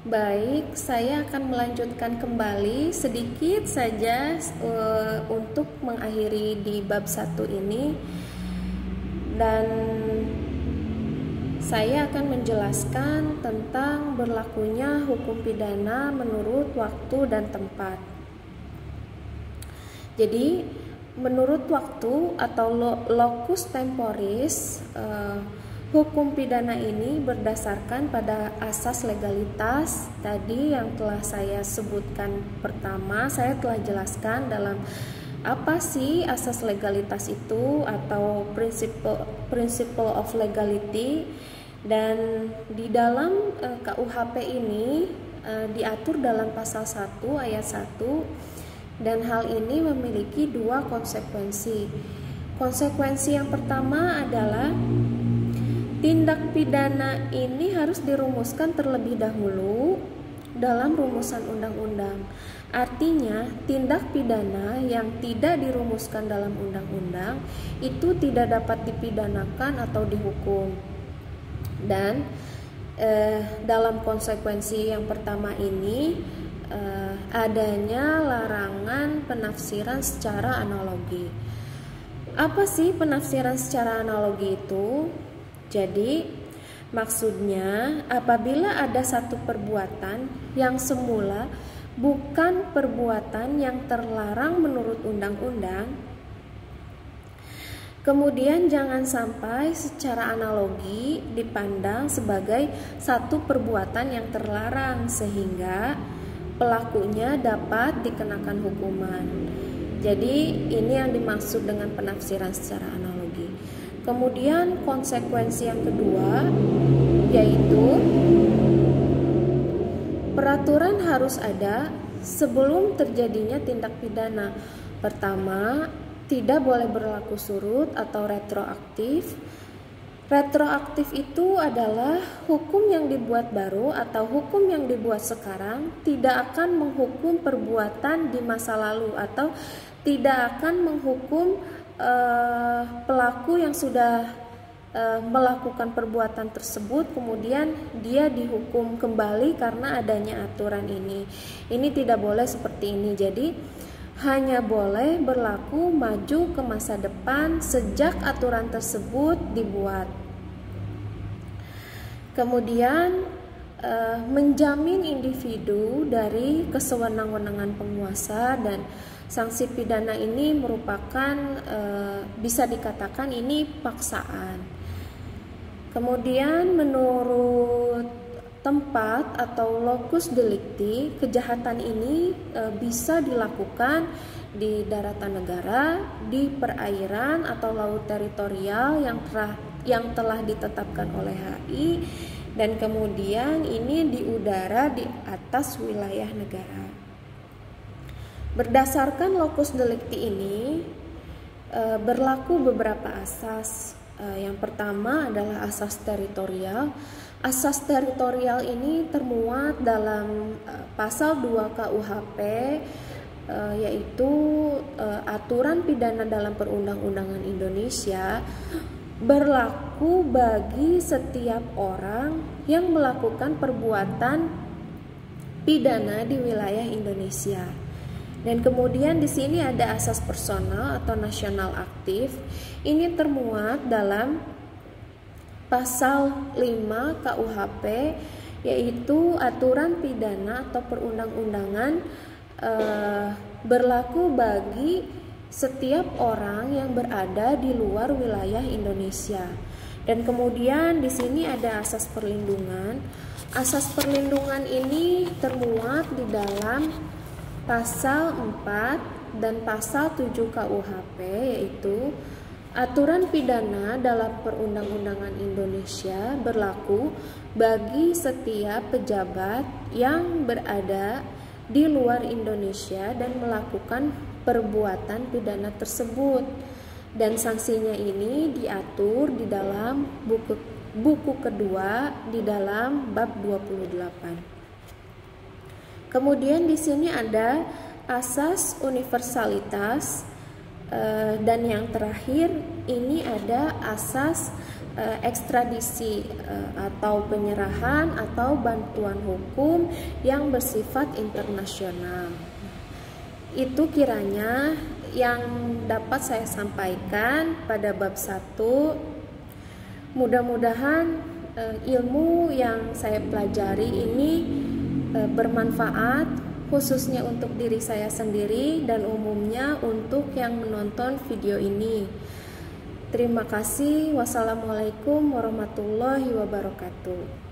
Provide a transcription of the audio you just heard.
Baik, saya akan melanjutkan kembali sedikit saja untuk mengakhiri di bab 1 ini, dan saya akan menjelaskan tentang berlakunya hukum pidana menurut waktu dan tempat. Jadi, menurut waktu atau locus temporis, hukum pidana ini berdasarkan pada asas legalitas tadi yang telah saya sebutkan. Pertama, saya telah jelaskan dalam apa sih asas legalitas itu atau principle of legality, dan di dalam KUHP ini diatur dalam pasal 1 ayat 1, dan hal ini memiliki dua konsekuensi. Konsekuensi yang pertama adalah tindak pidana ini harus dirumuskan terlebih dahulu dalam rumusan undang-undang. Artinya, tindak pidana yang tidak dirumuskan dalam undang-undang itu tidak dapat dipidanakan atau dihukum. Dan dalam konsekuensi yang pertama ini adanya larangan penafsiran secara analogi. Apa sih penafsiran secara analogi itu? Jadi, maksudnya apabila ada satu perbuatan yang semula bukan perbuatan yang terlarang menurut undang-undang, kemudian jangan sampai secara analogi dipandang sebagai satu perbuatan yang terlarang sehingga pelakunya dapat dikenakan hukuman. Jadi, ini yang dimaksud dengan penafsiran secara analogi. Kemudian konsekuensi yang kedua yaitu peraturan harus ada sebelum terjadinya tindak pidana. Pertama, tidak boleh berlaku surut atau retroaktif. Retroaktif itu adalah hukum yang dibuat baru atau hukum yang dibuat sekarang tidak akan menghukum perbuatan di masa lalu atau tidak akan menghukum pelaku yang sudah melakukan perbuatan tersebut kemudian dia dihukum kembali karena adanya aturan ini. Ini tidak boleh seperti ini. Jadi hanya boleh berlaku maju ke masa depan sejak aturan tersebut dibuat. Kemudian menjamin individu dari kesewenang-wenangan penguasa, dan sanksi pidana ini merupakan bisa dikatakan ini paksaan. Kemudian menurut tempat atau locus delicti, kejahatan ini bisa dilakukan di daratan negara, di perairan atau laut teritorial yang telah ditetapkan oleh HI, dan kemudian ini di udara di atas wilayah negara. Berdasarkan locus delicti ini berlaku beberapa asas. Yang pertama adalah asas teritorial. Asas teritorial ini termuat dalam pasal 2 KUHP, yaitu aturan pidana dalam perundang-undangan Indonesia berlaku bagi setiap orang yang melakukan perbuatan pidana di wilayah Indonesia. Dan kemudian di sini ada asas personal atau nasional aktif. Ini termuat dalam pasal 5 KUHP, yaitu aturan pidana atau perundang-undangan berlaku bagi setiap orang yang berada di luar wilayah Indonesia. Dan kemudian di sini ada asas perlindungan. Asas perlindungan ini termuat di dalam pasal 4 dan pasal 7 KUHP, yaitu aturan pidana dalam perundang-undangan Indonesia berlaku bagi setiap pejabat yang berada di luar Indonesia dan melakukan perbuatan pidana tersebut, dan sanksinya ini diatur di dalam buku kedua di dalam bab 28. Kemudian di sini ada asas universalitas, dan yang terakhir ini ada asas ekstradisi atau penyerahan atau bantuan hukum yang bersifat internasional. Itu kiranya yang dapat saya sampaikan pada bab 1. Mudah-mudahan ilmu yang saya pelajari ini bermanfaat, khususnya untuk diri saya sendiri dan umumnya untuk yang menonton video ini. Terima kasih. Wassalamualaikum warahmatullahi wabarakatuh.